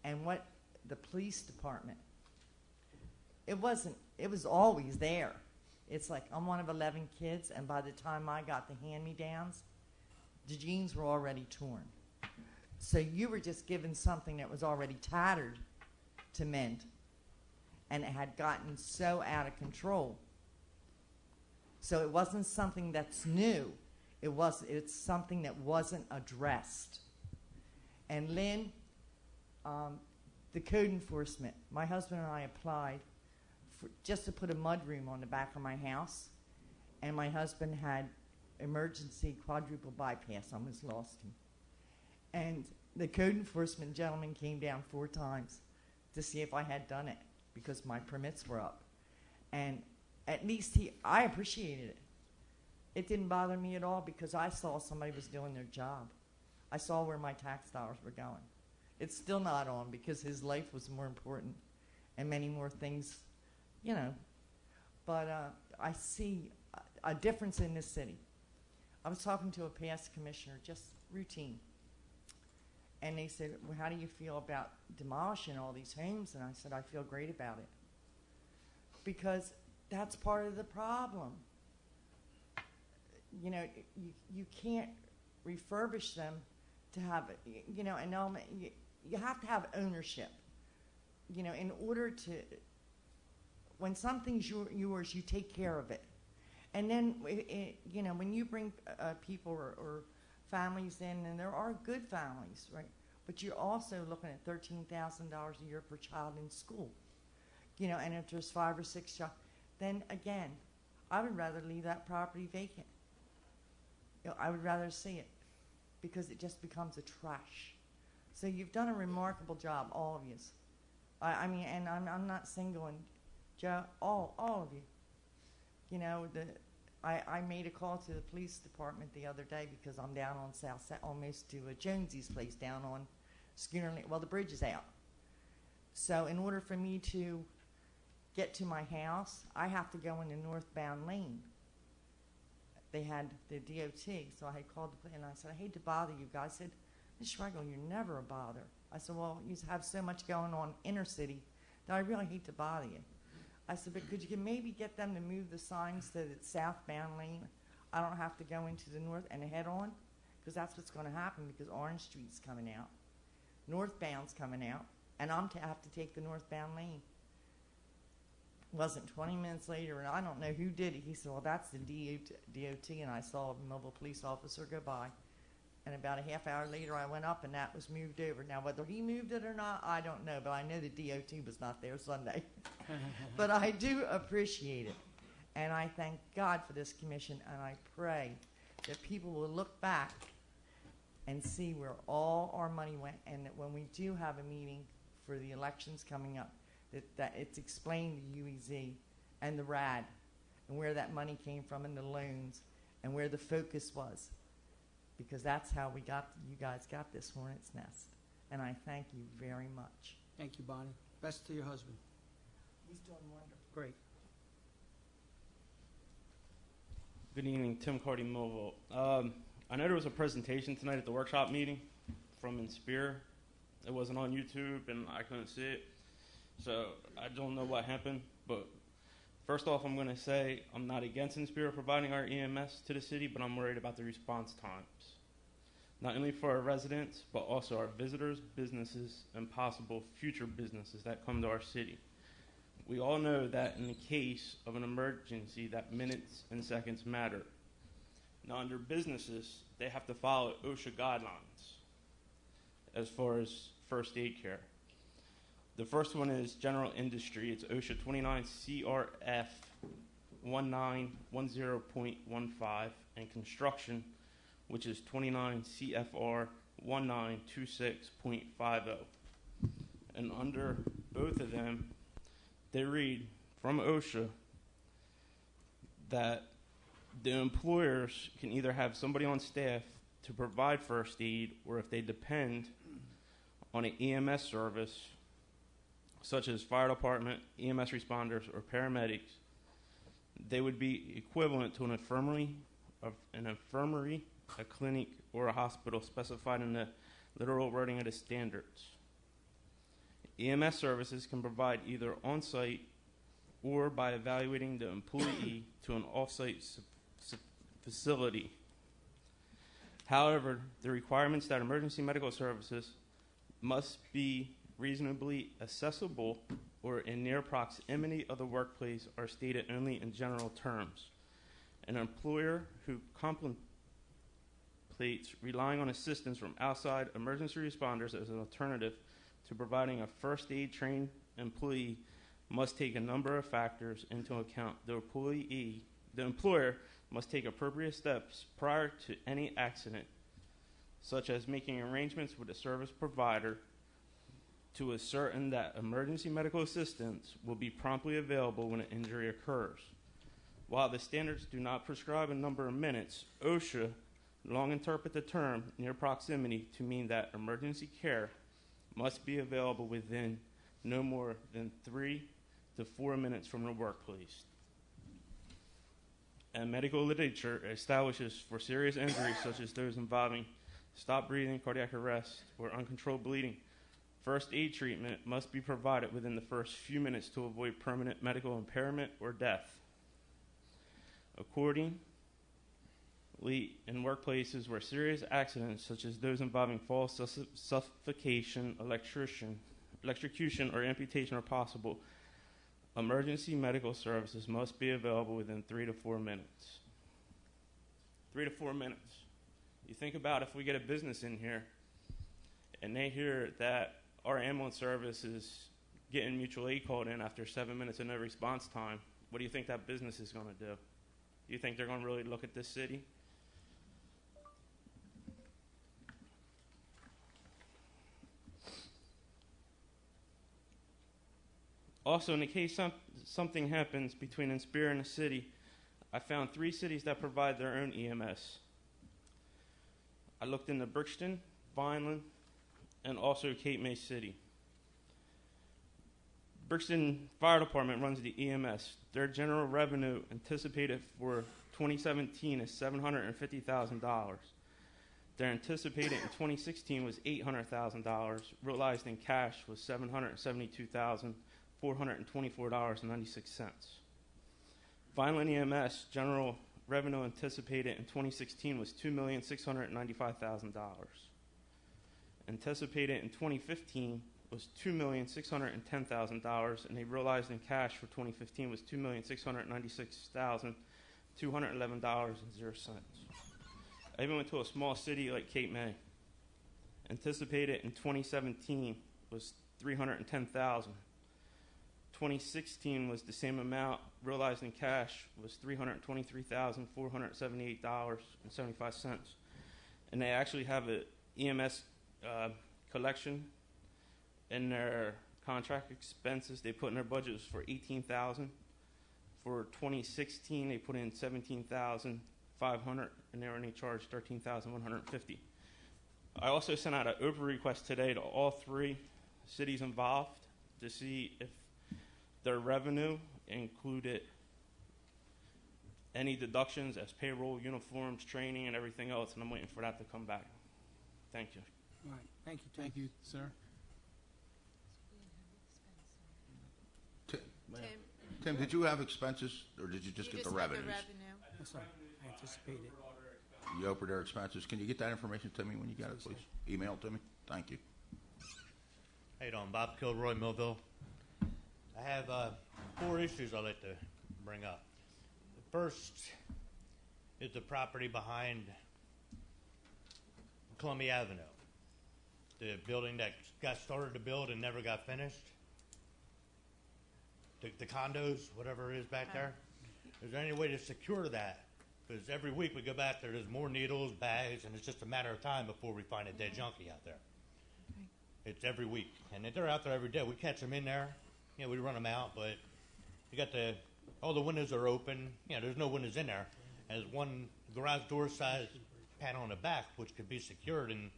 and what the police department, it was always there. It's like I'm one of 11 kids, and by the time I got the hand-me-downs, the jeans were already torn. So you were just given something that was already tattered to mend, and it had gotten so out of control. So it wasn't something that's new. It's something that wasn't addressed. And Lynn, the code enforcement, my husband and I applied just to put a mudroom on the back of my house, and my husband had emergency quadruple bypass, almost lost him. And the code enforcement gentleman came down 4 times to see if I had done it because my permits were up. And at least I appreciated it. It didn't bother me at all because I saw somebody was doing their job. I saw where my tax dollars were going. It's still not on because his life was more important and many more things, you know. But I see a difference in this city. I was talking to a past commissioner, just routine. And they said, well, how do you feel about demolishing all these homes? And I said, I feel great about it. Because that's part of the problem. You know, you can't refurbish them to have, you know, an element, you have to have ownership. You know, in order to, when something's yours, you take care of it. And then, you know, when you bring people or families in, and there are good families, right? But you're also looking at $13,000 a year per child in school. You know, and if there's 5 or 6 children, then again, I would rather leave that property vacant. You know, I would rather see it because it just becomes a trash. So you've done a remarkable job, all of you. I mean, and I'm not singling Joe, all of you. You know, I made a call to the police department the other day because I'm down on South, almost to Jonesy's place down on Schooner Lane. Well, the bridge is out. So in order for me to get to my house, I have to go in the northbound lane. They had the DOT, so I had called the police, and I said, I hate to bother you guys. I said, Ms. Schregel, you're never a bother. I said, well, you have so much going on inner city that I really hate to bother you. I said, but could you maybe get them to move the signs so that it's southbound lane? I don't have to go into the north and head on, because that's what's going to happen because Orange Street's coming out. Northbound's coming out, and I'm to have to take the northbound lane. Wasn't 20 minutes later, and I don't know who did it. He said, well, that's the DOT, and I saw a Millville police officer go by. And about a half hour later, I went up, and that was moved over. Now, whether he moved it or not, I don't know, but I know the DOT was not there Sunday. But I do appreciate it, and I thank God for this commission, and I pray that people will look back and see where all our money went, and that when we do have a meeting for the elections coming up, that it's explained to UEZ and the RAD and where that money came from and the loans and where the focus was. Because that's how you guys got this hornet's nest. And I thank you very much. Thank you, Bonnie. Best to your husband. He's doing wonderful. Great. Good evening, Tim Cardy, Millville. I know there was a presentation tonight at the workshop meeting from Inspire. It wasn't on YouTube, and I couldn't see it. So I don't know what happened. But first off, I'm going to say I'm not against Inspire providing our EMS to the city, but I'm worried about the response times. Not only for our residents, but also our visitors, businesses, and possible future businesses that come to our city. We all know that in the case of an emergency, that minutes and seconds matter. Now, under businesses, they have to follow OSHA guidelines as far as first aid care. The first one is general industry. It's OSHA 29 CRF 1910.15, and construction, which is 29 CFR 1926.50. And under both of them, they read from OSHA that the employers can either have somebody on staff to provide first aid, or if they depend on an EMS service, such as fire department, EMS responders, or paramedics, they would be equivalent to an infirmary, a clinic, or a hospital specified in the literal wording of the standards. EMS services can provide either on-site or by evaluating the employee to an off-site facility. However, the requirements that emergency medical services must be reasonably accessible or in near proximity of the workplace are stated only in general terms. An employer who contemplates relying on assistance from outside emergency responders as an alternative to providing a first aid trained employee must take a number of factors into account. The employer must take appropriate steps prior to any accident, such as making arrangements with a service provider to ascertain that emergency medical assistance will be promptly available when an injury occurs. While the standards do not prescribe a number of minutes, OSHA long interpret the term near proximity to mean that emergency care must be available within no more than 3 to 4 minutes from the workplace. And medical literature establishes for serious injuries such as those involving stop breathing, cardiac arrest, or uncontrolled bleeding, first aid treatment must be provided within the first few minutes to avoid permanent medical impairment or death. Accordingly, in workplaces where serious accidents, such as those involving fall, suffocation, electrocution, or amputation are possible, emergency medical services must be available within 3 to 4 minutes. 3 to 4 minutes. You think about if we get a business in here and they hear that our ambulance service is getting mutual aid called in after 7 minutes of no response time, what do you think that business is going to do? Do you think they're going to really look at this city? Also, in the case something happens between Inspire and the city, I found 3 cities that provide their own EMS. I looked into Brixton, Vineland, and also Cape May City. Brixton Fire Department runs the EMS. Their general revenue anticipated for 2017 is $750,000. Their anticipated in 2016 was $800,000. Realized in cash was $772,424.96. Vineland EMS general revenue anticipated in 2016 was $2,695,000. Anticipated in 2015 was $2,610,000, and they realized in cash for 2015 was $2,696,211.00. I even went to a small city like Cape May. Anticipated in 2017 was $310,000. 2016 was the same amount. Realized in cash was $323,478.75. And they actually have an EMS collection in their contract expenses. They put in their budget was for $18,000. For 2016, they put in $17,500, and they were only charged $13,150. I also sent out an open request today to all 3 cities involved to see if their revenue included any deductions as payroll, uniforms, training, and everything else, and I'm waiting for that to come back. Thank you. All right, thank you, Tim. Thank you, sir. Tim, did you have expenses, or did you just get the revenues? That's right, I anticipated. You opened their expenses. Can you get that information to me when you get it, please? Email it to me. Thank you. How you doing? Bob Kilroy, Millville. I have 4 issues I'd like to bring up. The first is the property behind Columbia Avenue. The building that got started to build and never got finished. The condos, whatever it is back there. Is there any way to secure that? Because every week we go back there, there's more needles, bags, and it's just a matter of time before we find a dead junkie out there. It's every week. And they're out there every day. We catch them in there. You know, we run them out, but you got all the windows are open. You know, there's no windows in there. There's one garage door size panel on the back, which could be secured and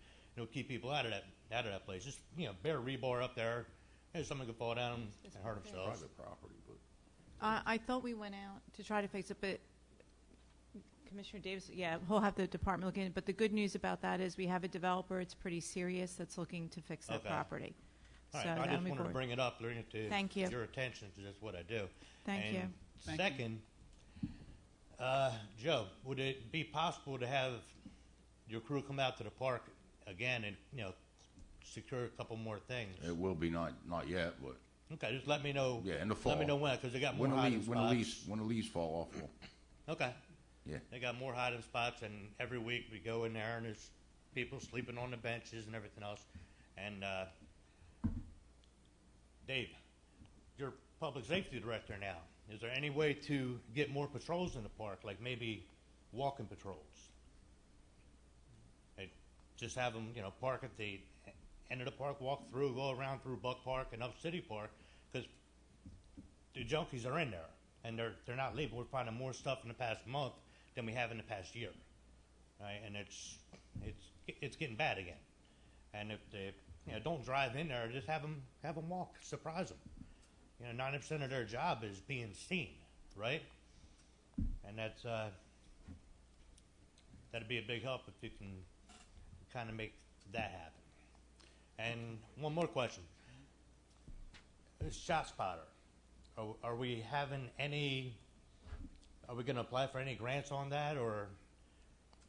keep people out of that place. Just bare rebar up there. Someone could fall down and hurt themselves. Private property, but I thought we went out to try to fix it, but Commissioner Davis, yeah, we'll have the department look in. But the good news about that is we have a developer. It's pretty serious that's looking to fix that property. All right, I just wanted to bring it up, bring it to Thank you. your attention, because that's what I do. Thank you. Second, Joe, would it be possible to have your crew come out to the park again and secure a couple more things? it will be not yet, but Okay, just let me know. yeah, in the fall. Let me know when, because they got more when hiding spots. the leaves fall off. Okay. Yeah. They got more hiding spots, and every week we go in there, and there's people sleeping on the benches and everything else. And Dave, you're public safety director now. Is there any way to get more patrols in the park, like maybe walking patrols? Just have them, park at the end of the park, walk through, go around through Buck Park and up City Park, because the junkies are in there, and they're not leaving. We're finding more stuff in the past month than we have in the past year, right? And it's getting bad again. And if they don't drive in there, just have them walk, surprise them. 90% of their job is being seen, right? And that'd be a big help if you can kind of make that happen. And one more question. Shot spotter. Are we having any, are we going to apply for any grants on that? Or,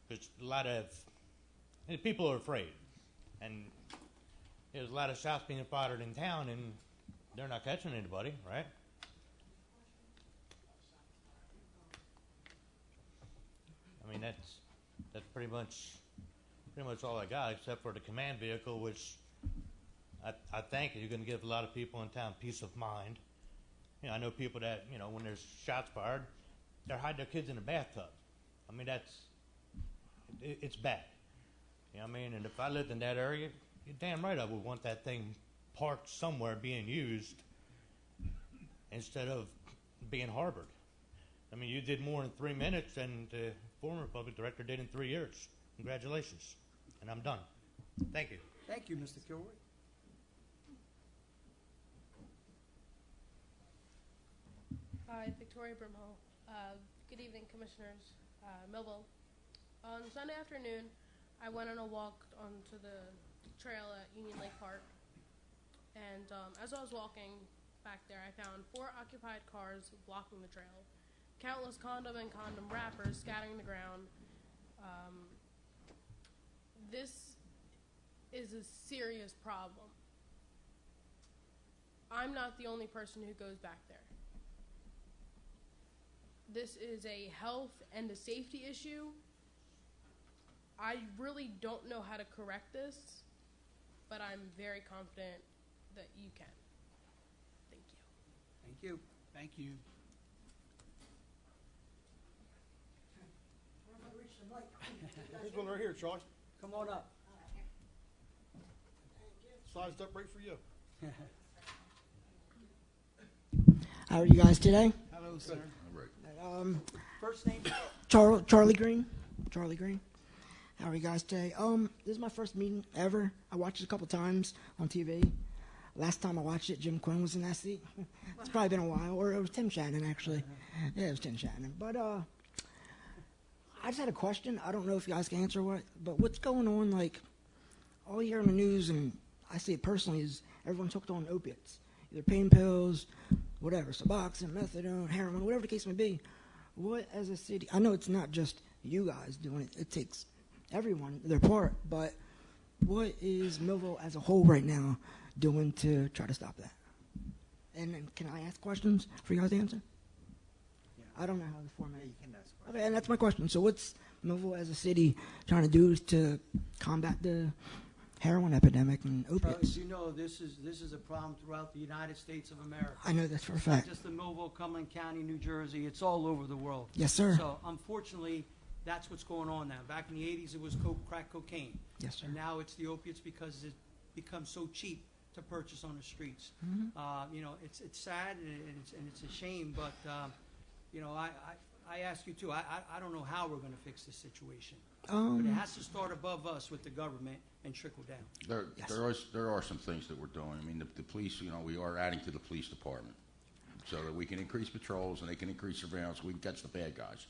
there's a lot of, people are afraid. And there's a lot of shots being fired in town and they're not catching anybody, right? I mean, that's pretty much all I got, except for the command vehicle, which I think you're going to give a lot of people in town peace of mind. You know, I know people that, you know, when there's shots fired, they're hiding their kids in a bathtub. I mean, it's bad. You know what I mean? And if I lived in that area, you're damn right I would want that thing parked somewhere being used instead of being harbored. I mean, you did more in 3 minutes than the former public director did in 3 years. Congratulations. And I'm done. Thank you. Thank you, Mr. Kilroy. Hi, Victoria Brimhall. Good evening, Commissioners. Millville. On Sunday afternoon, I went on a walk onto the trail at Union Lake Park. And as I was walking back there, I found 4 occupied cars blocking the trail. Countless condom and condom wrappers scattering the ground. This is a serious problem. I'm not the only person who goes back there. This is a health and a safety issue. I really don't know how to correct this, but I'm very confident that you can. Thank you. Thank you. Thank you. Here's one right here, Charlie. Come on up. Sized up right for you. How are you guys today? Hello, sir. First name? Charlie Green. Charlie Green. How are you guys today? This is my first meeting ever. I watched it a couple times on TV. Last time I watched it, Jim Quinn was in that seat. It's probably been a while, or it was Tim Shannon actually. Yeah, it was Tim Shannon. But I just had a question. I don't know if you guys can answer but what's going on? Like all year in the news, and I see it personally, is everyone's hooked on opiates, either pain pills, whatever, Suboxone, methadone, heroin, whatever the case may be. What, as a city, I know it's not just you guys doing it, it takes everyone their part, but what is Millville as a whole right now doing to try to stop that? And then can I ask questions for you guys to answer? Yeah. I don't know how the format. Yeah, you can ask questions. Okay, and that's my question. So what's Millville as a city trying to do to combat the heroin epidemic and opiates? As you know, this is a problem throughout the United States of America. I know that's for a It's fact. not just in Millville, Cumberland County, New Jersey. It's all over the world. Yes, sir. So unfortunately, that's what's going on now. Back in the 80s, it was crack cocaine. Yes, sir. And now it's the opiates because it becomes so cheap to purchase on the streets. Mhm. You know, it's sad and it's a shame, but you know, I ask you too. I don't know how we're going to fix this situation, but it has to start above us with the government and trickle down. There are some things that we're doing. I mean, the police, you know, we are adding to the police department so that we can increase patrols and they can increase surveillance. We can catch the bad guys.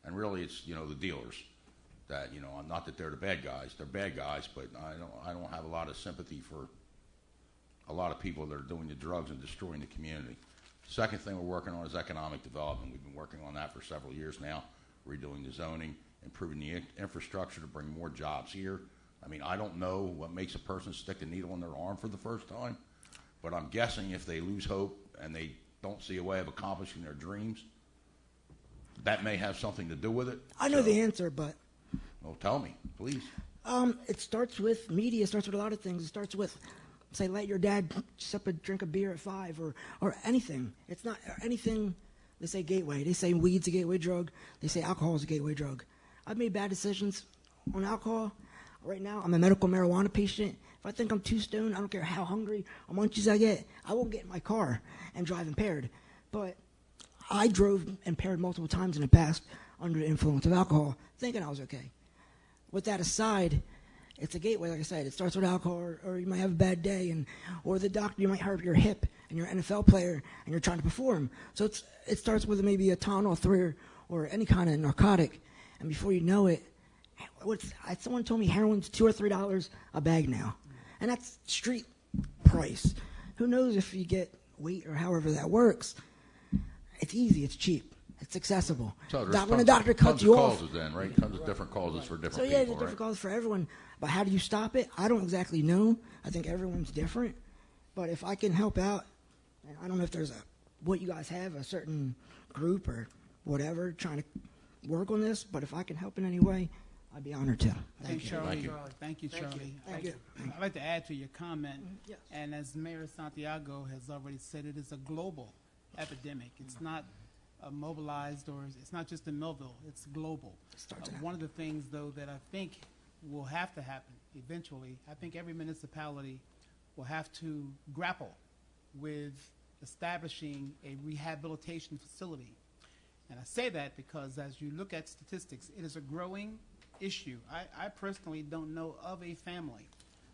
And really, it's, you know, the dealers that, you know, not that they're the bad guys. They're bad guys, but I don't have a lot of sympathy for a lot of people that are doing the drugs and destroying the community. Second thing we're working on is economic development. We've been working on that for several years now, redoing the zoning, improving the infrastructure to bring more jobs here. I mean, I don't know what makes a person stick a needle in their arm for the first time, but I'm guessing if they lose hope and they don't see a way of accomplishing their dreams, that may have something to do with it. I know the answer, but... Well, tell me, please. It starts with media. It starts with a lot of things. It starts with, say, let your dad drink a beer at 5 or anything. It's not anything. They say gateway. They say weed's a gateway drug. They say alcohol is a gateway drug. I've made bad decisions on alcohol. Right now, I'm a medical marijuana patient. If I think I'm too stoned, I don't care how hungry or munchies I get, I won't get in my car and drive impaired. But I drove impaired multiple times in the past under the influence of alcohol, thinking I was okay. With that aside, it's a gateway, like I said. It starts with alcohol, or you might have a bad day, or the doctor, you might hurt your hip, and you're an NFL player, and you're trying to perform. So it starts with maybe a Tylenol 3 or any kind of narcotic, and before you know it, someone told me heroin's $2 or $3 a bag now, and that's street price. Who knows if you get weight or however that works? It's easy, it's cheap, it's accessible. So there's When a tons- doctor cuts tons you of off, causes then, right? Tons of different causes for different so yeah, people, there's right? different causes for everyone. But how do you stop it? I don't exactly know. I think everyone's different. But if I can help out, and I don't know if there's what you guys have, a certain group or whatever, trying to work on this. But if I can help in any way, I'd be honored to. Thank you. Charlie. Thank you. Thank you, Charlie. Thank you. I'd like to add to your comment, Yes. and as Mayor Santiago has already said, it is a global epidemic. It's not mobilized, or it's not just in Millville, it's global. Starts to One of the things, though, that I think will have to happen eventually, I think every municipality will have to grapple with establishing a rehabilitation facility. And I say that because as you look at statistics, it is a growing issue. I personally don't know of a family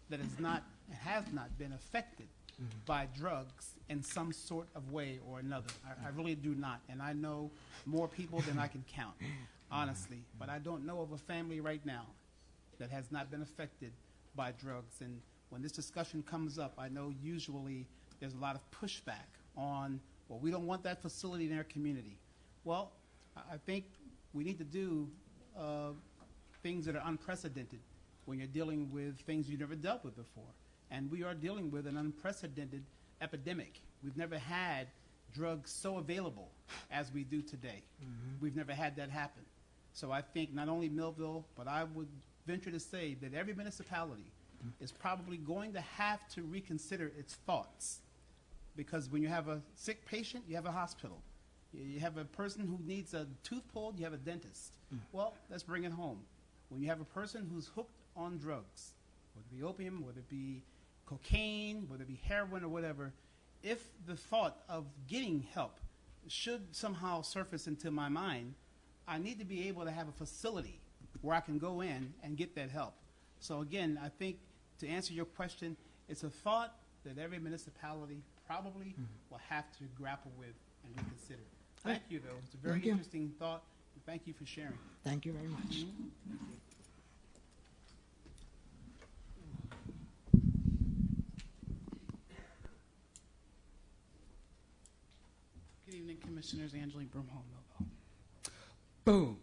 that has not been affected by drugs in some sort of way or another. I really do not. And I know more people than I can count, honestly. But I don't know of a family right now that has not been affected by drugs. And when this discussion comes up, I know usually there's a lot of pushback on, well, we don't want that facility in our community. Well, I think we need to do things that are unprecedented when you're dealing with things you've never dealt with before. And we are dealing with an unprecedented epidemic. We've never had drugs so available as we do today. We've never had that happen. So I think not only Millville, but I would venture to say that every municipality is probably going to have to reconsider its thoughts. Because when you have a sick patient, you have a hospital. You have a person who needs a tooth pulled, you have a dentist. Well, let's bring it home. When you have a person who's hooked on drugs, whether it be opium, whether it be cocaine, whether it be heroin or whatever, if the thought of getting help should somehow surface into my mind, I need to be able to have a facility where I can go in and get that help. So again, I think to answer your question, it's a thought that every municipality probably will have to grapple with and reconsider. Thank you, though. It's a very Thank you. interesting thought. And thank you for sharing. Thank you very much. Good evening, Commissioners. Angeline Broomhall, Millville. Boom.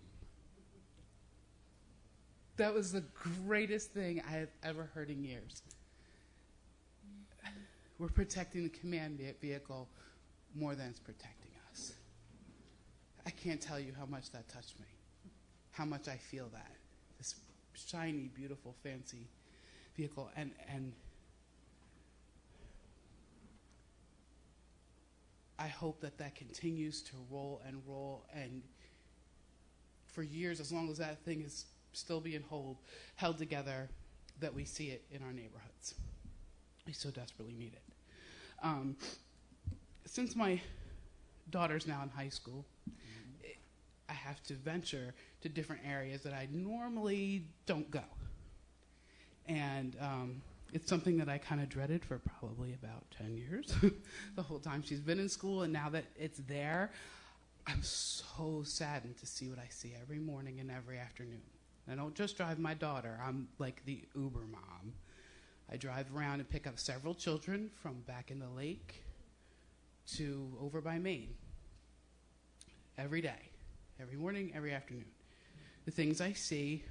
That was the greatest thing I have ever heard in years. We're protecting the command vehicle more than it's protecting us. I can't tell you how much that touched me, how much I feel that. This shiny, beautiful, fancy vehicle. And I hope that that continues to roll, and for years, as long as that thing is still being held together, that we see it in our neighborhoods. We so desperately need it. Since my daughter's now in high school, I have to venture to different areas that I normally don't go. And it's something that I kind of dreaded for probably about 10 years, the whole time she's been in school. And now that it's there, I'm so saddened to see what I see every morning and every afternoon. I don't just drive my daughter. I'm like the Uber mom. I drive around and pick up several children from back in the lake to over by Maine. Every day, every morning, every afternoon. The things I see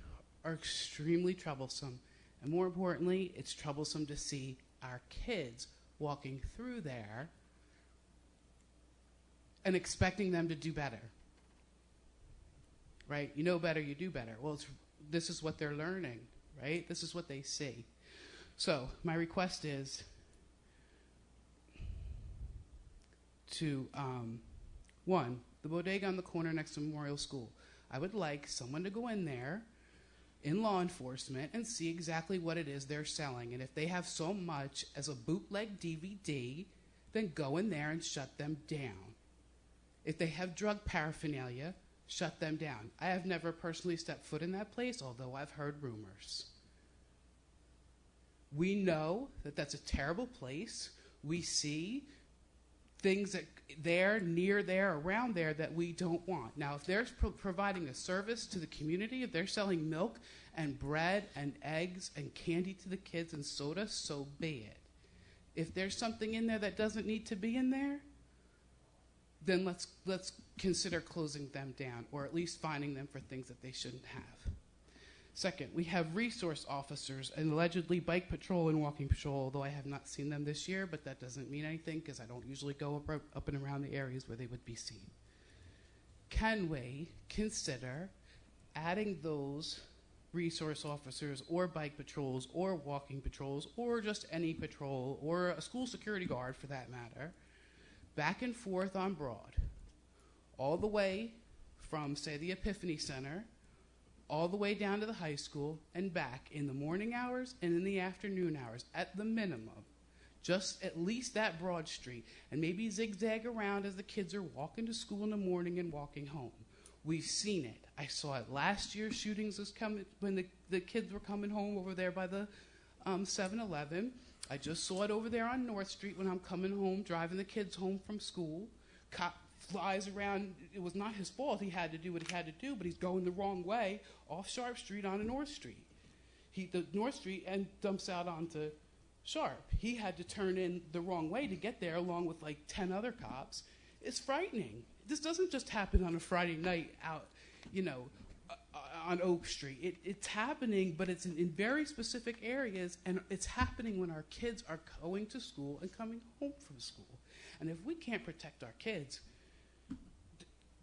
are extremely troublesome. And more importantly, it's troublesome to see our kids walking through there and expecting them to do better. Right? You know better, you do better. Well, this is what they're learning, right? This is what they see. So my request is to, one, the bodega on the corner next to Memorial School. I would like someone to go in there in law enforcement and see exactly what it is they're selling. And if they have so much as a bootleg DVD, then go in there and shut them down. If they have drug paraphernalia, shut them down. I have never personally stepped foot in that place, although I've heard rumors. We know that that's a terrible place. We see things that there, near there, around there that we don't want. Now, if they're providing a service to the community, if they're selling milk and bread and eggs and candy to the kids and soda, so be it. If there's something in there that doesn't need to be in there, then let's consider closing them down, or at least fining them for things that they shouldn't have. Second, we have resource officers and allegedly bike patrol and walking patrol, although I have not seen them this year, but that doesn't mean anything because I don't usually go up and around the areas where they would be seen. Can we consider adding those resource officers or bike patrols or walking patrols or just any patrol or a school security guard for that matter back and forth on Broad, all the way from, say, the Epiphany Center, all the way down to the high school and back in the morning hours and in the afternoon hours at the minimum, just at least that Broad Street, and maybe zigzag around as the kids are walking to school in the morning and walking home. We've seen it. I saw it last year. Shootings was coming when the kids were coming home over there by the 7-Eleven. I just saw it over there on North Street when I'm coming home, driving the kids home from school. Cop flies around. It was not his fault. He had to do what he had to do, but he's going the wrong way off Sharp Street onto North Street. The North Street and dumps out onto Sharp. He had to turn in the wrong way to get there along with like 10 other cops. It's frightening. This doesn't just happen on a Friday night out, on Oak Street. It's happening, but it's in very specific areas, and it's happening when our kids are going to school and coming home from school. And if we can't protect our kids,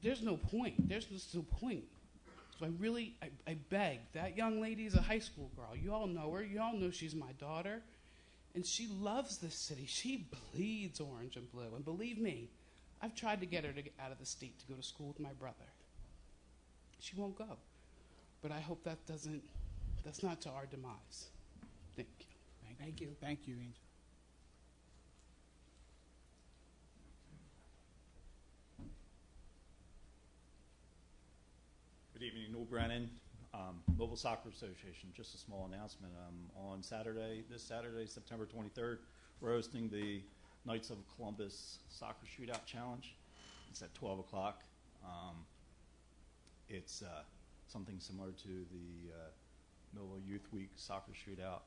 there's no point. There's just no point. So I beg, that young lady's a high school girl. You all know her. You all know she's my daughter. And she loves this city. She bleeds orange and blue. And believe me, I've tried to get her to get out of the state to go to school with my brother. She won't go. But I hope that's not to our demise. Thank you. Thank you. Thank you, Angel. Good evening, Noel Brennan, Millville Soccer Association. Just a small announcement. On this Saturday, September 23rd, we're hosting the Knights of Columbus Soccer Shootout Challenge. It's at 12 o'clock. It's something similar to the Millville Youth Week Soccer Shootout.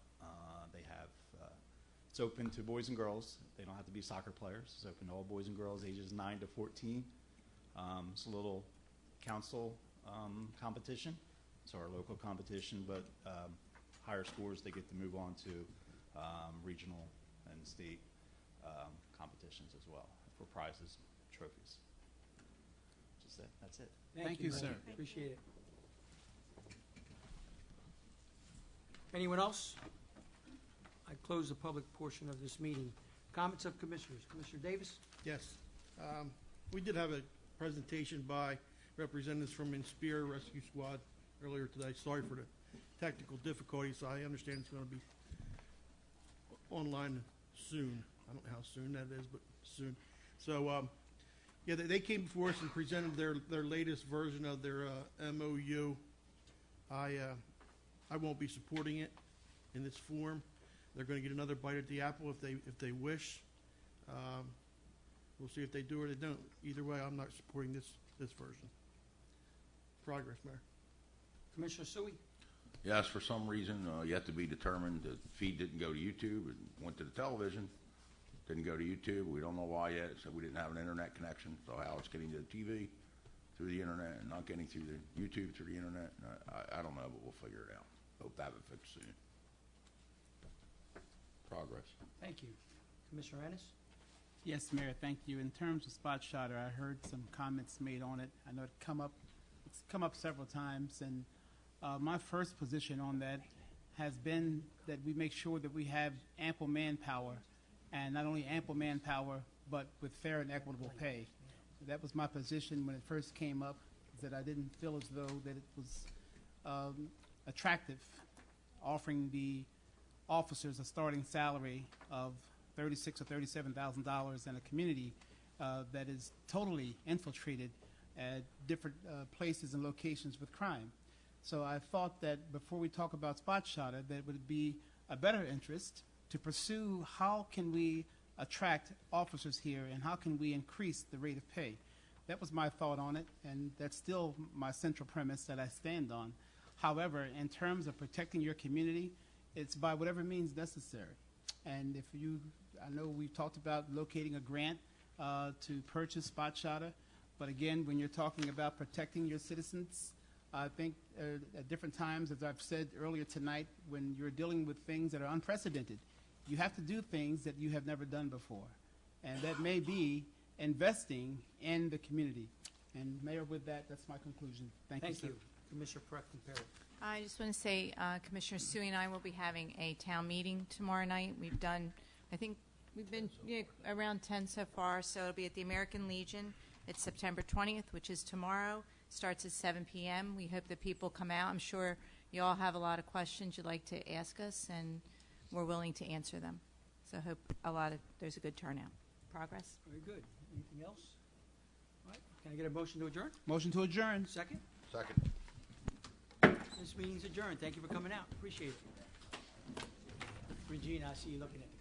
It's open to boys and girls. They don't have to be soccer players. It's open to all boys and girls ages 9 to 14. It's a little council competition. It's our local competition, but higher scores, they get to move on to regional and state competitions as well for prizes, trophies. Just that. That's it. Thank you, sir. Appreciate it. Anyone else? I close the public portion of this meeting. Comments of commissioners. Commissioner Davis? Yes. We did have a presentation by representatives from Inspire Rescue Squad earlier today. Sorry for the technical difficulties. I understand it's going to be online soon. I don't know how soon that is, but soon. So, yeah, they came before us and presented their latest version of their MOU. I won't be supporting it in this form. They're going to get another bite at the apple if they wish. We'll see if they do or they don't. Either way, I'm not supporting this version. Progress, Mayor. Commissioner Sui? Yes, for some reason, yet to be determined, the feed didn't go to YouTube. It went to the television. Didn't go to YouTube. We don't know why yet. So we didn't have an internet connection. So how it's getting to the TV through the internet and not getting through the YouTube through the internet, I don't know, but we'll figure it out. Hope to have it fixed soon. Progress. Thank you. Commissioner Ennis? Yes, Mayor, thank you. In terms of Spot Shotter, I heard some comments made on it. I know it's come up several times, and my first position on that has been that we make sure that we have ample manpower, and not only ample manpower, but with fair and equitable pay. That was my position when it first came up, that I didn't feel as though that it was attractive, offering the officers a starting salary of $36,000 or $37,000 in a community that is totally infiltrated at different places and locations with crime. So I thought that before we talk about Spot Shotter, that it would be a better interest to pursue how can we attract officers here, and how can we increase the rate of pay? That was my thought on it, and that's still my central premise that I stand on. However, in terms of protecting your community, it's by whatever means necessary. And I know we've talked about locating a grant to purchase Spot Shotter, but again, when you're talking about protecting your citizens, I think at different times, as I've said earlier tonight, when you're dealing with things that are unprecedented, you have to do things that you have never done before. And that may be investing in the community. And Mayor, with that, that's my conclusion. Thank you, sir. Commissioner Perry. I just want to say, Commissioner Sui and I will be having a town meeting tomorrow night. We've been around 10 so far, so it'll be at the American Legion. It's September 20th, which is tomorrow. Starts at 7 p.m. We hope that people come out. I'm sure you all have a lot of questions you'd like to ask us, and we're willing to answer them. So I hope there's a good turnout. Progress? Very good. Anything else? All right. Can I get a motion to adjourn? Motion to adjourn. Second? Second. This meeting's adjourned. Thank you for coming out. Appreciate it. Regina, I see you looking at me.